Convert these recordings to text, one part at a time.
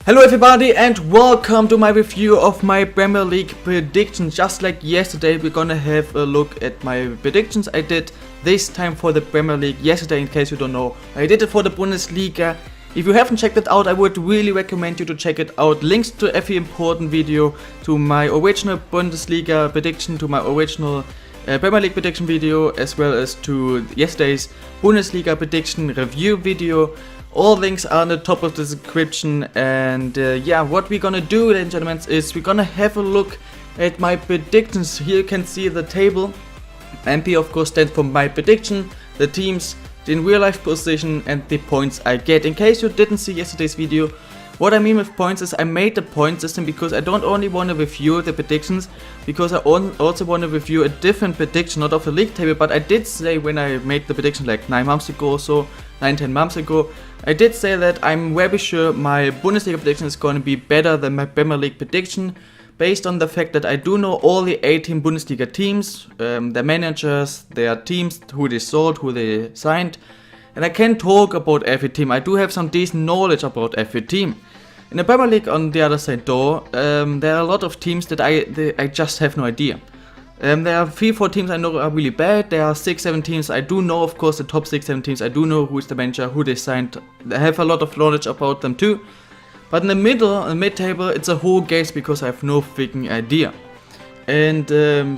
Hello everybody and welcome to my review of my Premier League predictions. Just like yesterday, we're gonna have a look at my predictions I did this time for the Premier League. Yesterday, in case you don't know, I did it for the Bundesliga. If you haven't checked it out, I would really recommend you to check it out. Links to every important video, to my original Bundesliga prediction, to my original Premier League prediction video, as well as to yesterday's Bundesliga prediction review video. All links are on the top of the description, and yeah, what we're gonna do, ladies and gentlemen, is we're gonna have a look at my predictions. Here you can see the table. MP of course stands for my prediction, the teams, the in real life position, and the points I get. In case you didn't see yesterday's video, what I mean with points is I made the point system because I don't only want to review the predictions, because I also want to review a different prediction, not of the league table, but I did say when I made the prediction like 9 months ago or so, 9-10 months ago, I did say that I'm very sure my Bundesliga prediction is going to be better than my Premier League prediction, based on the fact that I do know all the 18 Bundesliga teams, their managers, their teams, who they sold, who they signed, and I can talk about every team. I do have some decent knowledge about every team. In the Premier League, on the other side though, there are a lot of teams that I just have no idea. There are 3-4 teams I know are really bad. There are 6-7 teams I do know, of course, the top 6-7 teams. I do know who is the manager, who they signed. I have a lot of knowledge about them too. But in the mid-table, it's a whole guess because I have no freaking idea. And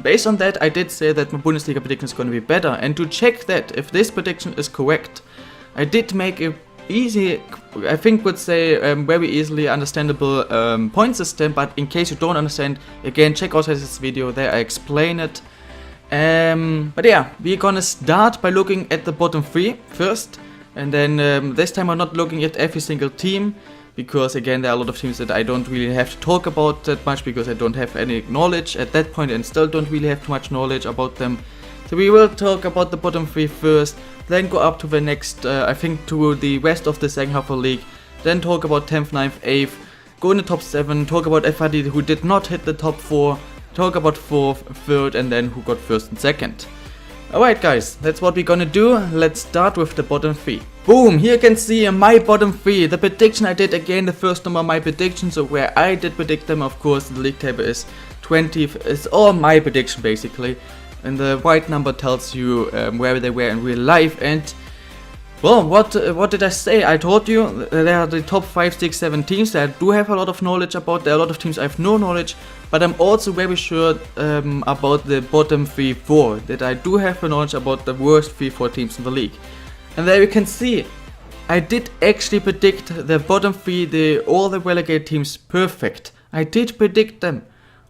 based on that, I did say that my Bundesliga prediction is going to be better. And to check that, if this prediction is correct, I did make a easy, I think would say very easily understandable point system, but in case you don't understand, again check out this video, there I explain it. But yeah, we're gonna start by looking at the bottom 3 first, and then this time I'm not looking at every single team, because again there are a lot of teams that I don't really have to talk about that much, because I don't have any knowledge at that point and still don't really have too much knowledge about them. So we will talk about the bottom 3 first, then go up to the next, I think to the rest of the second half of the league, then talk about 10th, 9th, 8th, go in the top 7, talk about everybody who did not hit the top 4, talk about 4th, 3rd, and then who got 1st and 2nd. Alright guys, that's what we're gonna do. Let's start with the bottom 3. Boom, here you can see my bottom 3, the prediction I did, again the first number of my prediction, so where I did predict them, of course the league table is 20th, it's all my prediction basically. And the white number tells you where they were in real life. And well, what did I say? I told you there are the top 5, 6, 7 teams that I do have a lot of knowledge about. There are a lot of teams I have no knowledge, but I'm also very sure about the bottom 3, 4, that I do have a knowledge about the worst 3, 4 teams in the league. And there you can see, I did actually predict the bottom 3, all the relegated teams perfect. I did predict them.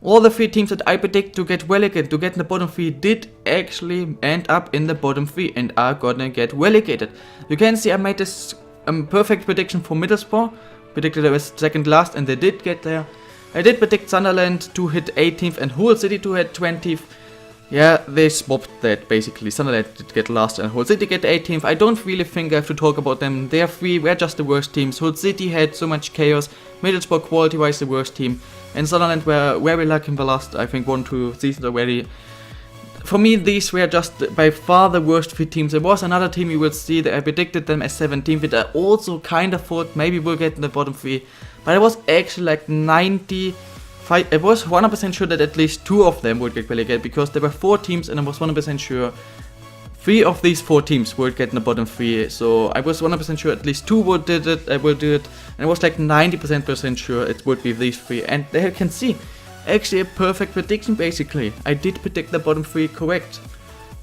All the 3 teams that I predict to get relegated, to get in the bottom 3, did actually end up in the bottom 3 and are gonna get relegated. You can see I made this perfect prediction for Middlesbrough, predicted they was second last and they did get there. I did predict Sunderland to hit 18th and Hull City to hit 20th. Yeah, they swapped that basically. Sunderland did get last and Hull City get 18th. I don't really think I have to talk about them. Their 3 were just the worst teams. Hull City had so much chaos. Middlesbrough quality-wise the worst team. And Sunderland were very lucky in the last, I think, 1-2 seasons already. For me, these were just by far the worst 3 teams. There was another team you will see that I predicted them as 17th, which I also kind of thought maybe will get in the bottom 3. But I was actually like 95, I was 100% sure that at least 2 of them would get relegated, because there were 4 teams and I was 100% sure 3 of these 4 teams would get in the bottom 3, so I was 100% sure at least 2 would do it, and I was like 90% sure it would be these 3, and there you can see, actually a perfect prediction basically. I did predict the bottom 3 correct.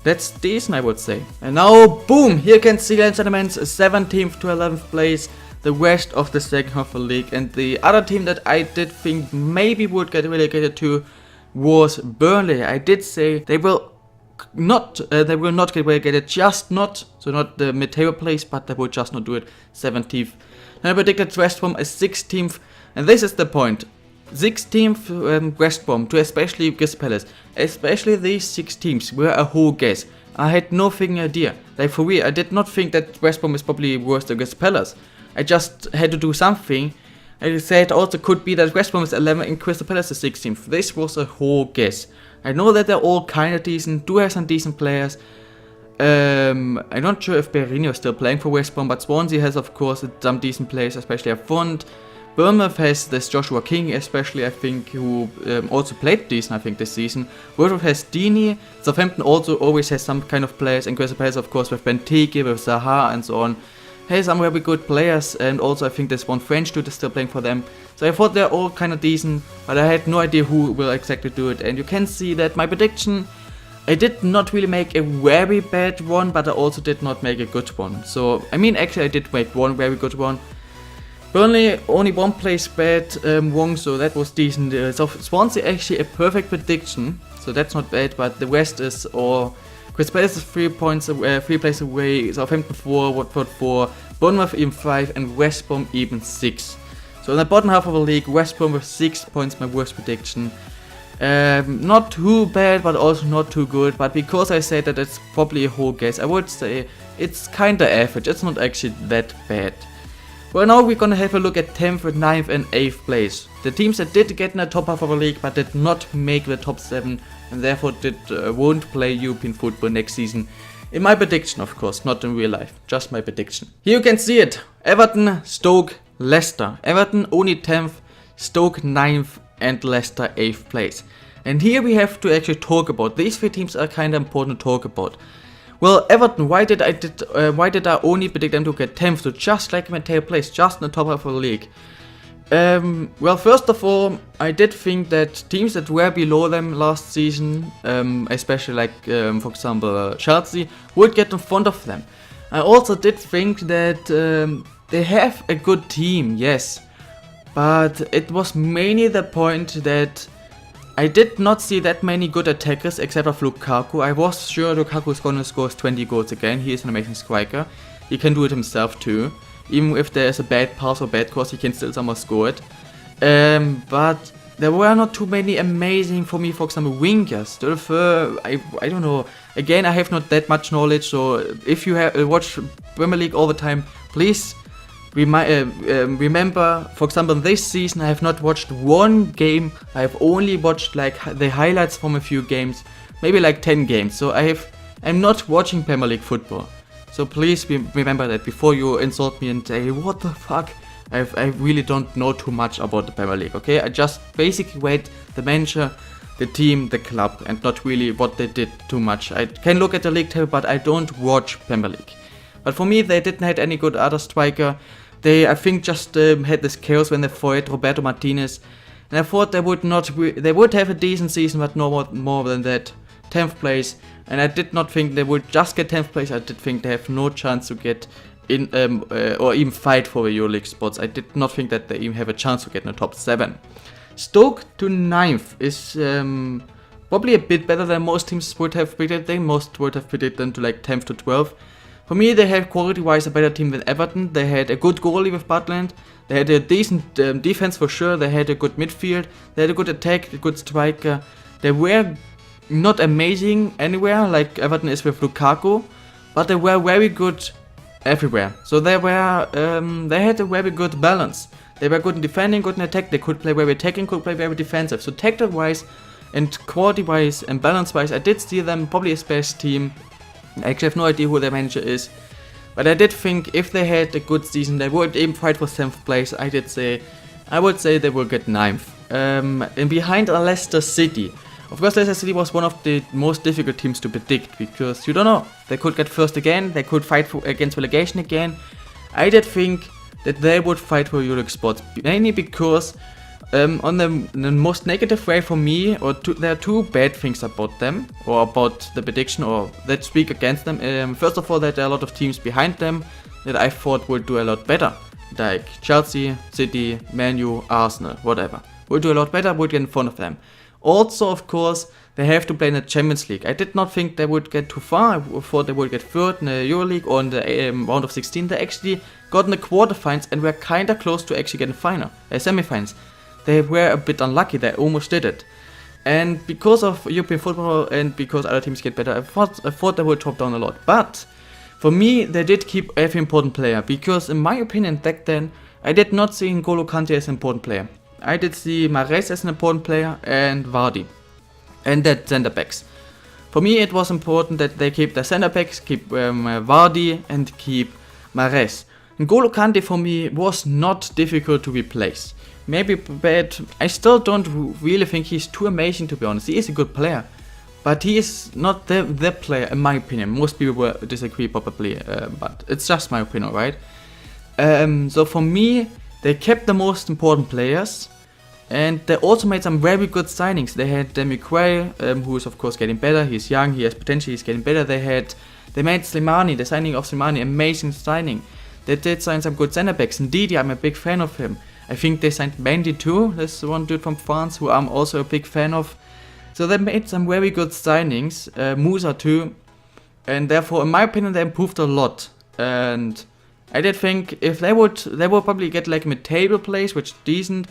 That's decent, I would say. And now, boom, here you can see, ladies and gentlemen, 17th to 11th place, the rest of the second half of the league, and the other team that I did think maybe would get relegated to was Burnley. I did say they will not get relegated, just not, so not the mid-table place, but they will just not do it. 17th. Then I predicted West Brom as 16th, and this is the point. 16th West Brom to especially Crystal Palace, especially these 6 teams were a whole guess. I had no freaking idea. Like for real, I did not think that West Brom is probably worse than Crystal Palace. I just had to do something. I said also could be that West Brom is 11th and Crystal Palace is 16th. This was a whole guess. I know that they're all kind of decent, do have some decent players. I'm not sure if Berino is still playing for West Brom, but Swansea has of course some decent players, especially up front. Bournemouth has this Joshua King, especially, I think, who also played decent, I think, this season. Watford has Deeney. Southampton also always has some kind of players. And Crystal Palace, of course, with Benteke, with Zaha, and so on. Has some very good players. And also, I think there's one French dude is still playing for them. So I thought they're all kind of decent, but I had no idea who will exactly do it. And you can see that my prediction, I did not really make a very bad one, but I also did not make a good one. So, I mean, actually I did make one very good one. Burnley only one place bad wrong, so that was decent. So Swansea actually a perfect prediction, so that's not bad, but the rest is all... Crystal Palace is 3 points away, 3 places away, Southampton 4, Watford 4, Bournemouth even 5, and West Brom even 6. So in the bottom half of the league, West Brom with 6 points, my worst prediction. Not too bad, but also not too good, but because I said that it's probably a whole guess, I would say it's kinda average, it's not actually that bad. Well, now we're gonna have a look at 10th, 9th and 8th place. The teams that did get in the top half of the league, but did not make the top 7, and therefore won't play European football next season. In my prediction, of course, not in real life, just my prediction. Here you can see it, Everton, Stoke, Leicester. Everton only 10th, Stoke 9th, and Leicester 8th place. And here we have to actually talk about, these 3 teams are kinda important to talk about. Well, Everton, why did I only predict them to get 10th, so just like my tail place, just in the top half of the league? Well, first of all, I did think that teams that were below them last season, especially like, for example, Chelsea, would get in front of them. I also did think that they have a good team, yes, but it was mainly the point that I did not see that many good attackers except for Lukaku. I was sure Lukaku is gonna score 20 goals again. He is an amazing striker. He can do it himself too. Even if there is a bad pass or bad cross, he can still somehow score it. But there were not too many amazing, for me, for example, wingers. I don't know. Again, I have not that much knowledge, so if you have watch Premier League all the time, please remember, for example, this season I have not watched one game. I have only watched like the highlights from a few games, maybe like 10 games. So I'm not watching Premier League football. So please remember that before you insult me and say, what the fuck? I really don't know too much about the Premier League, okay? I just basically rate the manager, the team, the club, and not really what they did too much. I can look at the league table, but I don't watch Premier League. But for me, they didn't have any good other striker. They, I think, just had this chaos when they fired Roberto Martinez, and I thought they would have a decent season, but no more than that. 10th place, and I did not think they would just get 10th place. I did think they have no chance to get in or even fight for the EuroLeague spots. I did not think that they even have a chance to get in the top 7. Stoke to 9th is probably a bit better than most teams would have predicted. Most would have predicted them to like 10th to 12th. For me, they have quality-wise a better team than Everton. They had a good goalie with Butland. They had a decent defense for sure. They had a good midfield. They had a good attack, a good striker. They were not amazing anywhere like Everton is with Lukaku, but they were very good everywhere. So they had a very good balance. They were good in defending, good in attack. They could play very attacking, could play very defensive. So tactical-wise and quality-wise and balance-wise, I did see them probably as best team. I actually have no idea who their manager is, but I did think if they had a good season, they would even fight for 7th place. I would say they will get 9th. And behind are Leicester City. Of course, Leicester City was one of the most difficult teams to predict because you don't know. They could get first again. They could fight against relegation again. I did think that they would fight for EuroLeague spots, mainly because on the most negative way for me, there are 2 bad things about them, or about the prediction, or that speak against them. First of all, that there are a lot of teams behind them that I thought would do a lot better, like Chelsea, City, Man U, Arsenal, whatever. Would do a lot better, would get in front of them. Also, of course, they have to play in the Champions League. I did not think they would get too far. I thought they would get 3rd in the EuroLeague or in the round of 16. They actually got in the quarterfinals and were kinda close to actually getting semi-finals. They were a bit unlucky, they almost did it. And because of European football and because other teams get better, I thought they would drop down a lot. But for me, they did keep every important player, because in my opinion back then, I did not see N'Golo Kante as an important player. I did see Mahrez as an important player and Vardy. And that centre backs. For me, it was important that they keep the centre backs, keep Vardy and keep Mahrez. N'Golo Kante for me was not difficult to replace. Maybe bad. I still don't really think he's too amazing, to be honest. He is a good player, but he is not the player in my opinion. Most people will disagree probably, but it's just my opinion, right? So for me, they kept the most important players, and they also made some very good signings. They had Demi Quay, who is of course getting better. He's young, he has potential, he's getting better. They made Slimani, the signing of Slimani, amazing signing. They did sign some good center backs. Ndidi, I'm a big fan of him. I think they signed Mendy too. This one dude from France who I'm also a big fan of. So they made some very good signings. Musa too. And therefore, in my opinion, they improved a lot. And I did think if they would probably get like mid-table place, which is decent.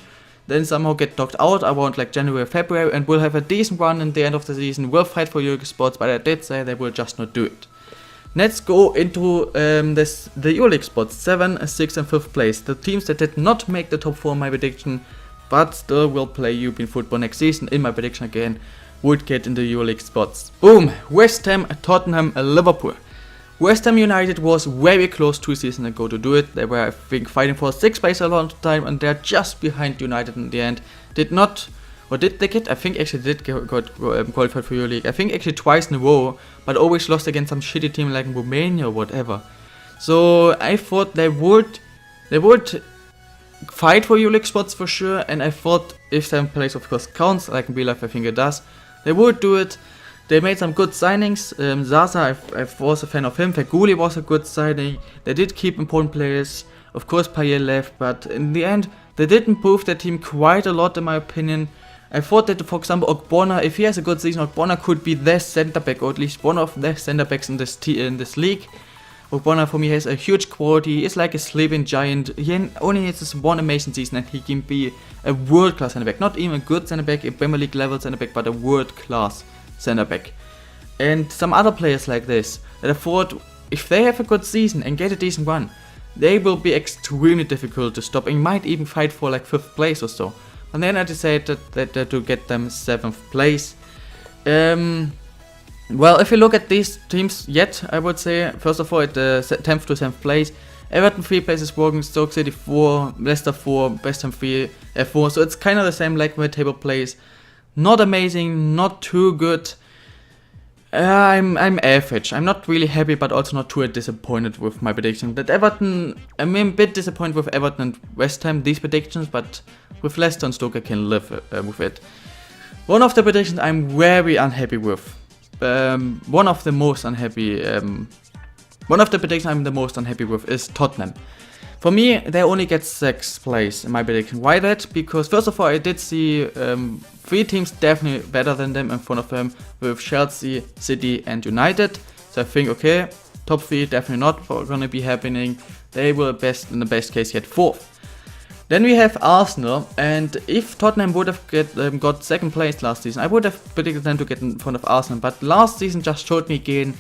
Then somehow get knocked out around like January or February and will have a decent run in the end of the season. Will fight for Euroleague spots, but I did say they will just not do it. Let's go into the Euroleague spots, 7, 6th and 5th place. The teams that did not make the top 4 in my prediction, but still will play European football next season in my prediction again, would get in the Euroleague spots. Boom! West Ham, Tottenham, Liverpool. West Ham United was very close 2 seasons ago to do it. They were, I think, fighting for 6th place a long time, and they're just behind United in the end. Did they get? I think actually did got qualified for Euroleague. I think actually twice in a row, but always lost against some shitty team like Romania or whatever. So I thought they would fight for Euroleague spots for sure, and I thought if 7th place of course counts, like in real life I think it does, they would do it. They made some good signings. Zaza, I was a fan of him. Feghouli was a good signing. They did keep important players. Of course Payet left, but in the end they did improve their team quite a lot in my opinion. I thought that, for example, Ogbonna, if he has a good season, Ogbonna could be the center back, or at least one of the center backs in this league. Ogbonna for me has a huge quality. He is like a sleeping giant. He only needs this one amazing season and he can be a world-class center back. Not even a good center back, a Premier League level center back, but a world-class center back. And some other players like this, that I thought if they have a good season and get a decent run, they will be extremely difficult to stop and might even fight for like 5th place or so. And then I decided that to get them 7th place. Well, if you look at these teams yet, I would say, first of all, at the 10th to 7th place, Everton 3 places working, Stoke City 4, Leicester 4, West Ham 3, 4. So it's kind of the same like mid-table place. Not amazing, not too good. I'm average. I'm not really happy, but also not too disappointed with my prediction. That Everton, I'm a bit disappointed with Everton and West Ham, these predictions, but with Leicester and Stoke I can live with it. One of the predictions I'm very unhappy with. One of the predictions I'm the most unhappy with is Tottenham. For me, they only get 6th place in my prediction. Why that? Because first of all, I did see 3 teams definitely better than them in front of them, with Chelsea, City and United. So I think, okay, top 3 definitely not gonna be happening. They will in the best case get 4th. Then we have Arsenal, and if Tottenham would have got 2nd place last season, I would have predicted them to get in front of Arsenal. But last season just showed me again,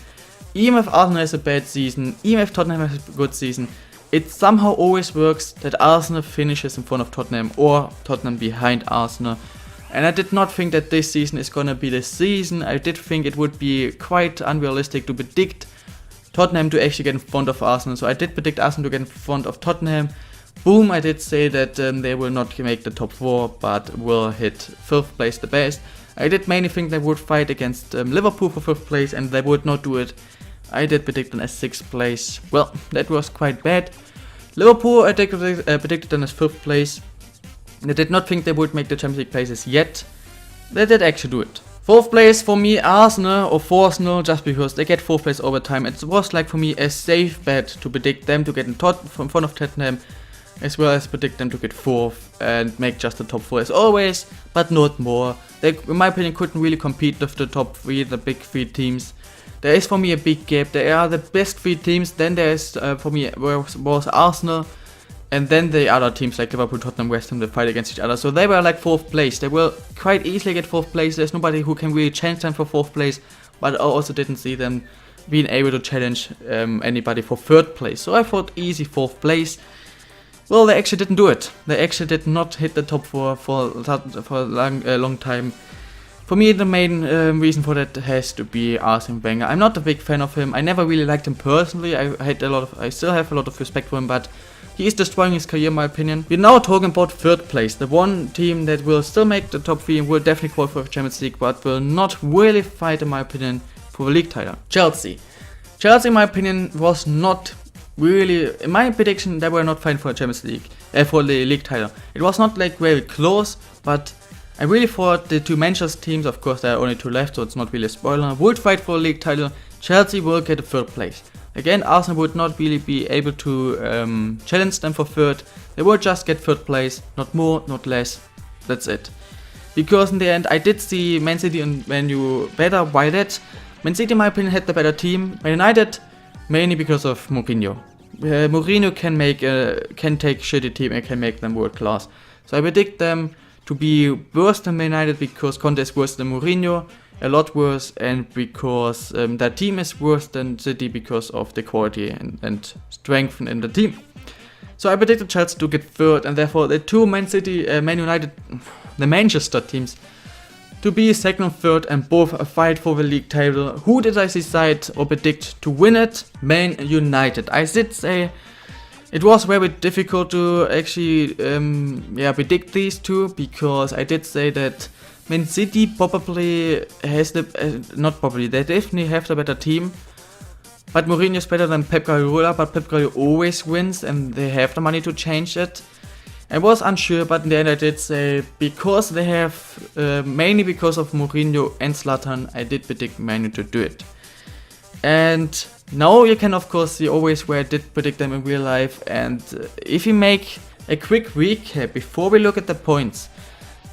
even if Arsenal has a bad season, even if Tottenham has a good season, it somehow always works that Arsenal finishes in front of Tottenham or Tottenham behind Arsenal. And I did not think that this season is gonna be the season. I did think it would be quite unrealistic to predict Tottenham to actually get in front of Arsenal. So I did predict Arsenal to get in front of Tottenham. Boom, I did say that they will not make the top 4, but will hit 5th place the best. I did mainly think they would fight against Liverpool for 5th place, and they would not do it. I did predict them as 6th place. Well, that was quite bad. Liverpool, I predicted them as 5th place. I did not think they would make the Champions League places yet. They did actually do it. 4th place for me, Arsenal or Forsenal, just because they get 4th place over time. It was like for me a safe bet to predict them to get in front of Tottenham, as well as predict them to get 4th and make just the top 4 as always, but not more. They, in my opinion, couldn't really compete with the top 3, the big 3 teams. There is for me a big gap. They are the best 3 teams. Then there is for me was Arsenal, and then the other teams like Liverpool, Tottenham, West Ham, they fight against each other. So they were like 4th place. They will quite easily get 4th place. There's nobody who can really challenge them for 4th place, but I also didn't see them being able to challenge anybody for 3rd place. So I thought easy 4th place. Well, they actually didn't do it. They actually did not hit the top 4 for a long time. For me, the main reason for that has to be Arsene Wenger. I'm not a big fan of him. I never really liked him personally. I still have a lot of respect for him, but he is destroying his career in my opinion. We're now talking about third place, the one team that will still make the top 3 and will definitely qualify for the Champions League, but will not really fight in my opinion for the league title. Chelsea. Chelsea in my opinion was not really, in my prediction, they were not fighting for the Champions League, for the league title. It was not like very close, but I really thought the two Manchester teams, of course there are only 2 left, so it's not really a spoiler, would fight for the league title. Chelsea will get a 3rd place. Again, Arsenal would not really be able to challenge them for 3rd. They would just get 3rd place, not more, not less. That's it. Because in the end, I did see Man City and Man U better. Why that? Man City, in my opinion, had the better team. Man United, mainly because of Mourinho. Mourinho can take shitty team and can make them world class. So I predict them to be worse than Man United because Conte is worse than Mourinho, a lot worse, and because their team is worse than City because of the quality and strength in the team. So I predicted Chelsea to get 3rd, and therefore the two Man City, Man United, the Manchester teams to be 2nd and 3rd and both fight for the league title. Who did I decide or predict to win it? Man United. I did say it was very difficult to actually predict these two because I did say that Man City probably has they definitely have the better team. But Mourinho is better than Pep Guardiola, but Pep Guardiola always wins and they have the money to change it. I was unsure, but in the end I did say, because they have, mainly because of Mourinho and Zlatan, I did predict Man U to do it. And now you can of course see always where I did predict them in real life, and if you make a quick recap before we look at the points,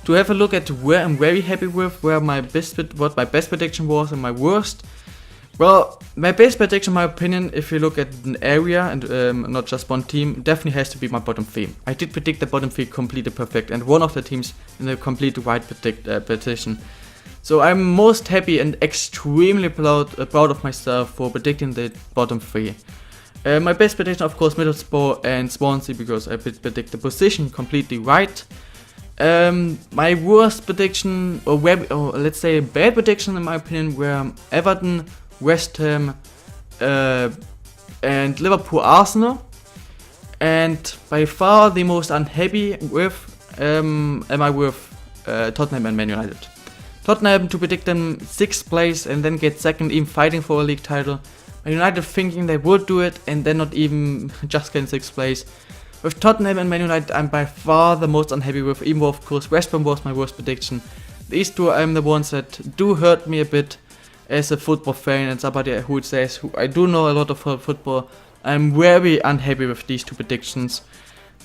to have a look at where I'm very happy with, what my best prediction was and my worst. Well, my best prediction, in my opinion, if you look at an area and not just one team, definitely has to be my bottom 3. I did predict the bottom 3 completely perfect, and one of the teams in the complete right prediction. So I'm most happy and extremely proud of myself for predicting the bottom 3. My best prediction, of course, Middlesbrough and Swansea, because I predict the position completely right. My worst prediction, or let's say bad prediction in my opinion, were Everton, West Ham, and Liverpool, Arsenal. And by far the most unhappy with am I with Tottenham and Man United. Tottenham to predict them 6th place and then get 2nd, even fighting for a league title. Man United thinking they would do it and then not even just getting 6th place. With Tottenham and Man United, I'm by far the most unhappy with, even though of course West Brom was my worst prediction. These two are the ones that do hurt me a bit as a football fan and somebody who says I do know a lot of football. I'm very unhappy with these two predictions.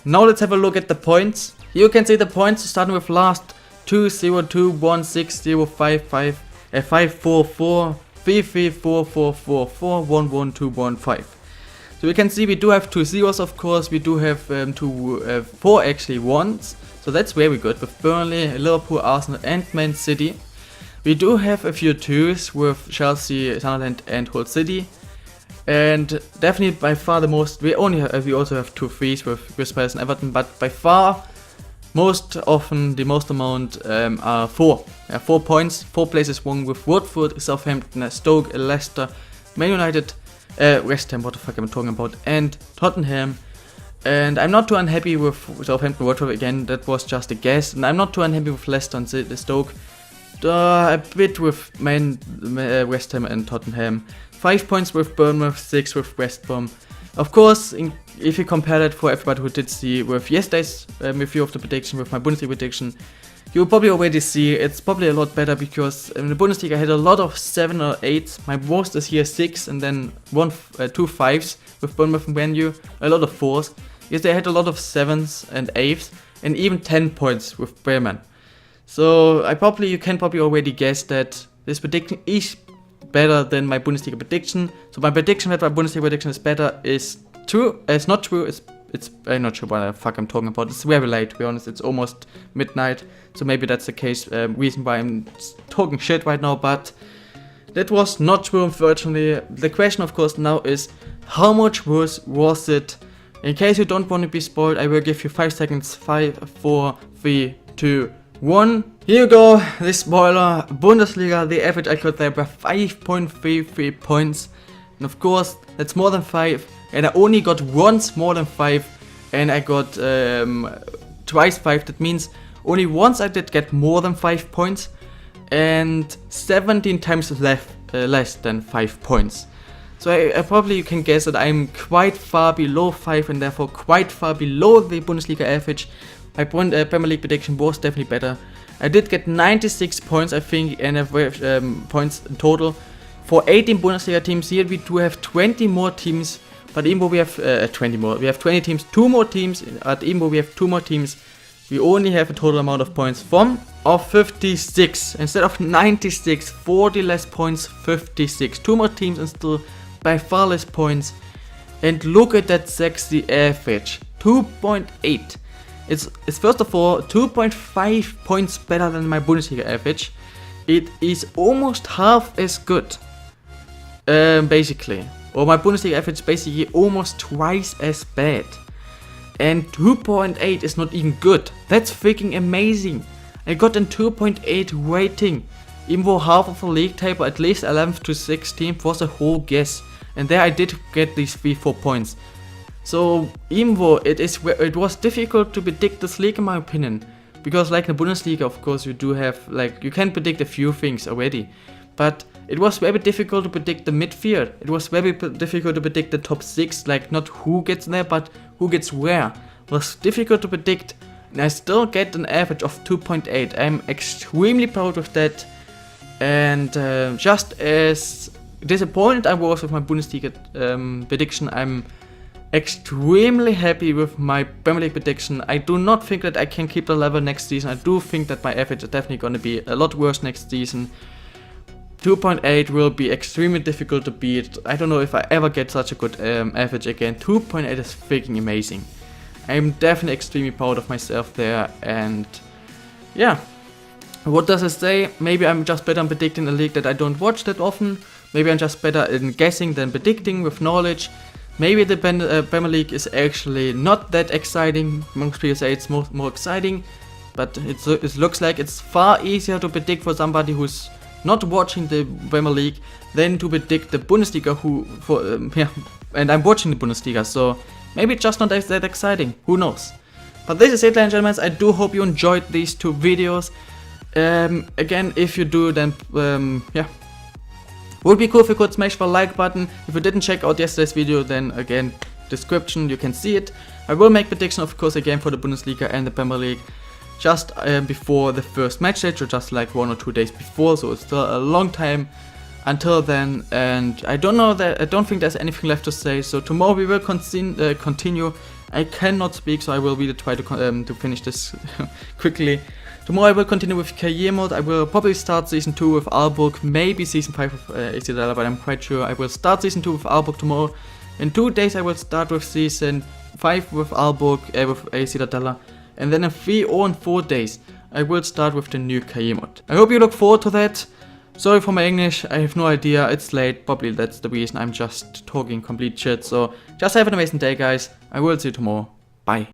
Now let's have a look at the points. You can see the points starting with last 2, 0, 2, 1, 6, 0, 5, 5, 5, 4, 4, 3, 3, 4, 4, 4, 4, 1, 1, 2, 1, 5. So we can see we do have 2 zeros, of course. We do have 4 actually ones. So that's very good with Burnley, Liverpool, Arsenal and Man City. We do have a few 2s with Chelsea, Sunderland and Hull City. And definitely by far the most, we also have 2 3s with Crystal Palace and Everton, but by far most often the most amount are 4. 4 points, 4 places won with Watford, Southampton, Stoke, Leicester, Man United, West Ham, what the fuck am I talking about, and Tottenham. And I'm not too unhappy with Southampton, Watford again, that was just a guess. And I'm not too unhappy with Leicester and Stoke. A bit with West Ham and Tottenham. 5 points with Bournemouth, 6 with West Brom. Of course, if you compare that for everybody who did see with yesterday's review of the prediction, with my Bundesliga prediction, you will probably already see it's probably a lot better, because in the Bundesliga I had a lot of 7 or 8s. My worst is here 6, and then 2 5s with Bournemouth and Man U. A lot of 4s. Yes, they had a lot of 7s and 8s, and even 10 points with Bremen. So you can probably already guess that this prediction is better than my Bundesliga prediction. So my prediction that my Bundesliga prediction is better is true. It's not true. I'm not sure what the fuck I'm talking about. It's very late, to be honest. It's almost midnight. So maybe that's the case. Reason why I'm talking shit right now. But that was not true, unfortunately. The question, of course, now is how much worse was it? In case you don't want to be spoiled, I will give you 5 seconds. 5, 4, 3, 2, 1. Here you go, this spoiler, Bundesliga, the average I got there were 5.33 points. And of course, that's more than 5. And I only got once more than 5. And I got twice 5. That means only once I did get more than 5 points. And 17 times less than 5 points. So I probably you can guess that I'm quite far below 5 and therefore quite far below the Bundesliga average. My Premier League prediction was definitely better. I did get 96 points, I think, and points in total for 18 Bundesliga teams. Here we do have 20 more teams, but even though we have 20 more, we have 20 teams, 2 more teams. But even though we have 2 more teams, we only have a total amount of points of 56 instead of 96. 40 less points, 56. 2 more teams and still by far less points. And look at that sexy average, 2.8. It's first of all 2.5 points better than my Bundesliga average. It is almost half as good, basically. Or my Bundesliga average is basically almost twice as bad. And 2.8 is not even good. That's freaking amazing. I got a 2.8 rating. Even though half of the league table, at least 11th to 16th, was a whole guess. And there I did get these 3-4 points. So even though it was difficult to predict this league in my opinion, because like in the Bundesliga of course you do have you can predict a few things already, but it was very difficult to predict the midfield. It was very difficult to predict the top 6, like not who gets there but who gets where. It was difficult to predict, and I still get an average of 2.8. I'm extremely proud of that, and just as disappointed I was with my Bundesliga prediction, I'm extremely happy with my Premier League prediction. I do not think that I can keep the level next season. I do think that my average is definitely going to be a lot worse next season. 2.8 will be extremely difficult to beat. I don't know if I ever get such a good average again. 2.8 is freaking amazing. I'm definitely extremely proud of myself there, and yeah. What does it say? Maybe I'm just better in predicting a league that I don't watch that often. Maybe I'm just better in guessing than predicting with knowledge. Maybe the Premier League is actually not that exciting. Most people say it's more exciting, but it looks like it's far easier to predict for somebody who's not watching the Premier League than to predict the Bundesliga. And I'm watching the Bundesliga, so maybe it's just not that exciting. Who knows? But this is it, ladies and gentlemen. I do hope you enjoyed these 2 videos. Again, if you do, then would be cool if you could smash the like button. If you didn't check out yesterday's video, then again, description, you can see it. I will make prediction, of course, again for the Bundesliga and the Premier League just before the first match day, or just like 1 or 2 days before, so it's still a long time until then. And I don't think there's anything left to say, so tomorrow we will continue. I cannot speak, so I will really try to finish this quickly. Tomorrow I will continue with career mode. I will probably start season 2 with Aalborg, maybe season 5 with AC Dalla, but I'm quite sure I will start season 2 with Aalborg tomorrow. In 2 days I will start with season 5 with Aalborg, with AC Dalla, and then in 3 or 4 days I will start with the new career mode. I hope you look forward to that. Sorry for my English, I have no idea, it's late, probably that's the reason I'm just talking complete shit. So just have an amazing day, guys. I will see you tomorrow. Bye.